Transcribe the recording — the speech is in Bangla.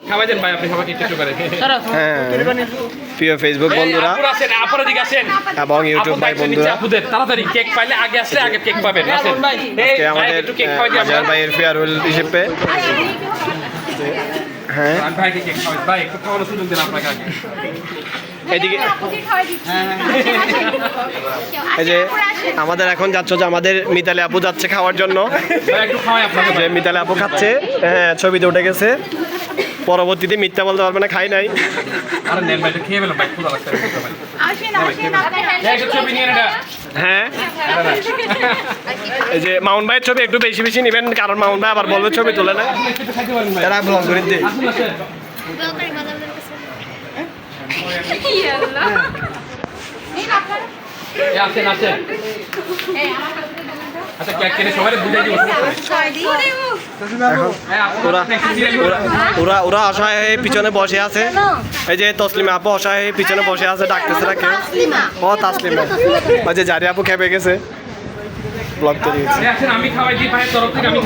খাওয়াই দেন ভাই আপনি সবাইকে একটু করে হ্যাঁ প্রিয় ফেসবুক বন্ধুরা আপনারা দিকে আসেন এবং ইউটিউব ভাই বন্ধুরা আপুদের তাড়াতাড়ি কেক পাইলে আগে আসলে আগে কেক পাবেন আসেন আজকে আমাদের একটু কেক খাওয়াই দিই আজহার ভাইয়ের ফেয়ারওয়েল হিসেবে হ্যাঁ ভাইকে কেক খাওয়াই ভাই একটু খাওয়ানোর সুযোগ দেন আপনাকে আগে এদিকে এই যে আমাদের এখন যাচ্ছ যে আমাদের মিতালি আপু যাচ্ছে খাওয়ার জন্য ভাই একটু খাওয়াই আপনাকে যে মিতালি আপু খাচ্ছে হ্যাঁ ছবিতে উঠে গেছে পরবর্তীতে মিথ্যা বলতে পারবে না খাই নাই আরে নেন ভাই একটু খেয়ে ফেলেন ভাই ক্ষুধা লাগছে ভাই আসেন আসেন আপনার একটু ছবি নিয়ে এটা হ্যাঁ এই যে মাউন্ট ভাইয়ের ছবি একটু বেশি বেশি নেবেন কারণ মাউন্ট ভাই আবার বলবে ছবি তোলে না একটু খাইতে পারেন ভাই এরা ব্লগ করে দিই আসুন আসেন আসেন আসেন আচ্ছা কেক কেটে সবাই বুঝাই দিব ওরা ওরা ওরা অসহায় হয়ে পিছনে বসে আছে এই যে তসলিমা আপু অসহায় হয়ে পিছনে বসে আছে ডাকতেছে না কেউ ও তাসলিমা ওই যে জারি আপু খেপে গেছে ব্লগ তৈরি হয়েছে আসেন আমি খাওয়াই দিই ভাইয়ের তরফ থেকে আমি